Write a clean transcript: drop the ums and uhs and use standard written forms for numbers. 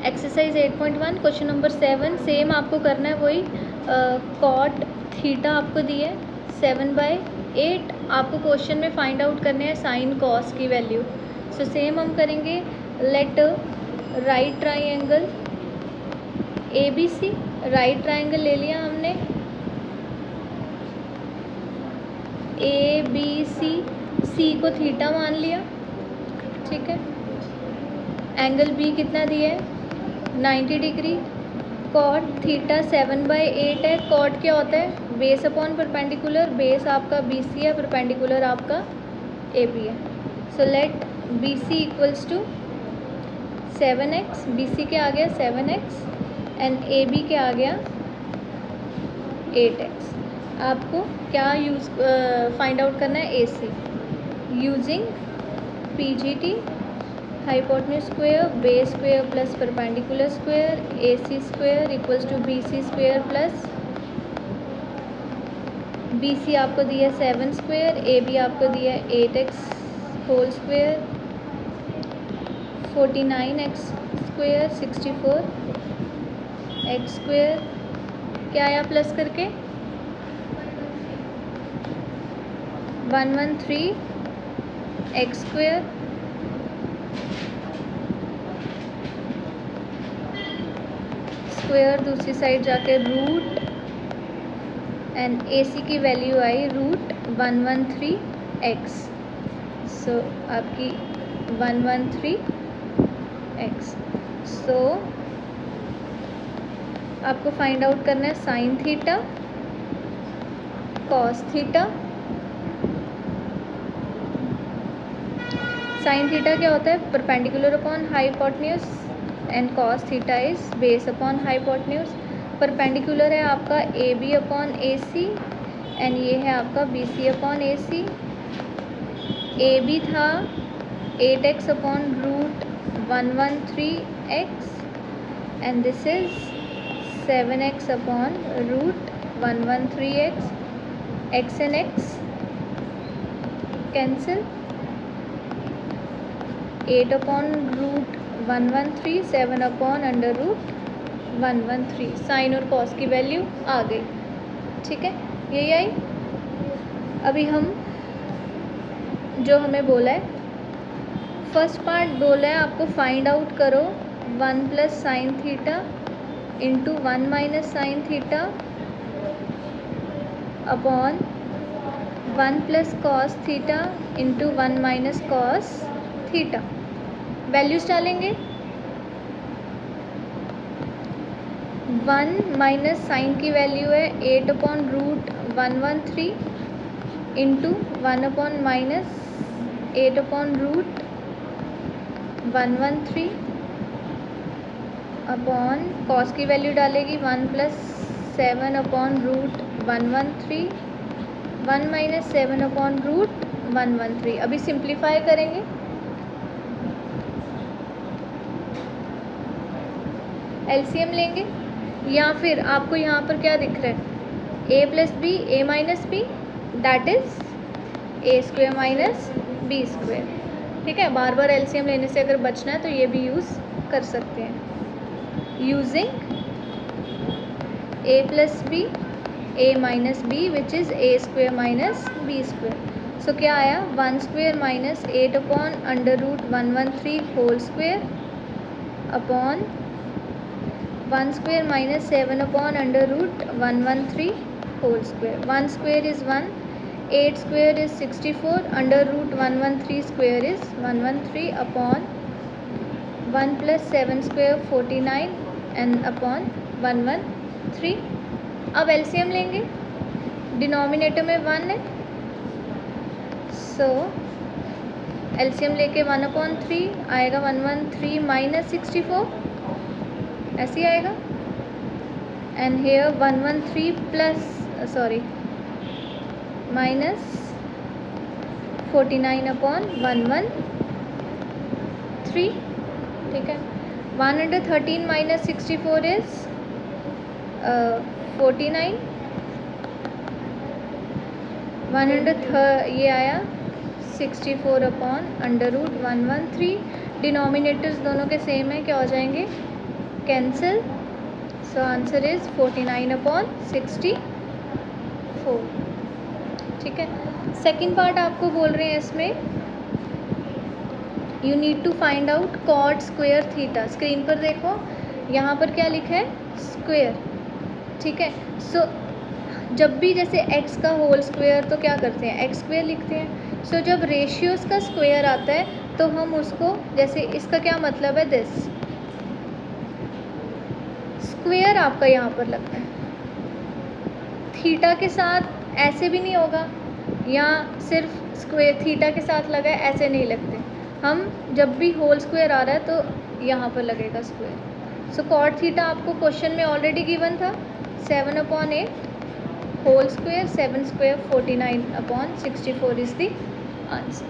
Exercise 8.1 question number 7 same आपको करना है वही। कॉट थीटा आपको दी है 7/8। आपको क्वेश्चन में फाइंड आउट करने हैं साइन कॉस की वैल्यू। सो सेम हम करेंगे। Let right triangle ABC, right triangle ले लिया हमने ABC, C को थीटा मान लिया, ठीक है। एंगल B कितना दिया है 90 डिग्री। कॉट थीटा 7/8 है। कॉट क्या होता है बेस अपॉन परपेंडिकुलर, बेस आपका BC है, परपेंडिकुलर आपका AB है। So let BC equals to 7x, BC के आ गया 7x एंड AB के आ गया 8x। आपको क्या यूज़ फाइंड आउट करना है AC using PGT, hypotenuse square, base square plus perpendicular square, AC square equals to BC square plus BC आपको दिया 7 स्क्वायर, AB आपको दिया 8x whole square, 49x square, 64 x square, क्या आया प्लस करके 113 x square square, दूसरी side जाके root and AC की वैल्यू आई रूट 113x। सो आपकी 113x। सो आपको फाइंड आउट करना है sine theta cos theta. Sine theta क्या होता है perpendicular upon hypotenuse and cos theta is base upon hypotenuse. Perpendicular है आपका AB अपॉन AC एंड ये है आपका BC अपॉन AC। AB था 8x upon root 113x and this is 7x upon root 113x। x and x cancel, 8 upon root 113, 7 upon under root 113। Sine और cos की value आ गई, ठीक है, यही आई। अभी हम जो हमें बोला है फर्स्ट पार्ट बोला है आपको फाइंड आउट करो 1 plus sine theta into 1 minus sine theta upon 1 plus cos theta into 1 minus cos theta. Values डालेंगे 1 माइनस साइन की वैल्यू है 8 upon root 113 into 1 upon minus 8 upon root 113 upon cos की value डालेगी 1 plus 7 upon root 113, 1 minus 7 upon root 113। अभी simplify करेंगे, LCM लेंगे या फिर आपको यहाँ पर क्या दिख रहा है a plus B a minus B that is a square minus b square, ठीक है। बार बार एलसीएम लेने से अगर बचना है तो ये भी यूज़ कर सकते हैं using a plus B a minus b which is a square minus b square. So क्या आया 1 square minus 8 upon under root 113 whole square upon 1 square minus 7 upon under root 113 whole square. 1 square is 1, 8 square is 64, under root 113 square is 113 upon 1 plus 7 square 49 and upon 113। अब LCM लेंगे, denominator में 1 है, सो LCM लेके 1 upon 3 आएगा 113 minus 64, ऐसे ही आएगा। And here 113 plus minus 49 upon 113, ठीक है। 113 माइनस 64 इज 49, ये आया 64 अपॉन अंडर रूट 113। डिनोमिनेटर्स दोनों के सेम है, क्या हो जाएंगे cancel, so answer is 49/64. ठीक है, सेकंड पार्ट आपको बोल रहे हैं इसमें you need to find out cot square theta. Screen पर देखो, यहाँ पर क्या लिखा है, स्क्वायर। ठीक है, सो जब भी जैसे x का होल स्क्वायर तो क्या करते हैं, x स्क्वायर लिखते हैं। सो जब रेशियोज का स्क्वायर आता है तो हम उसको, जैसे इसका क्या मतलब है, दिस स्क्वायर आपका यहाँ पर लगता है। थीटा के साथ ऐसे भी नहीं होगा, या सिर्फ स्क्वायर थीटा के साथ लगा है, ऐसे नहीं लगते। हम जब भी होल स्क्वायर आ रहा है तो यहाँ पर लगेगा स्क्वायर। सो कॉट थीटा आपको क्वेश्चन में ऑलरेडी गिवन था, 7/8 whole square, 7 square 49/64 is the answer.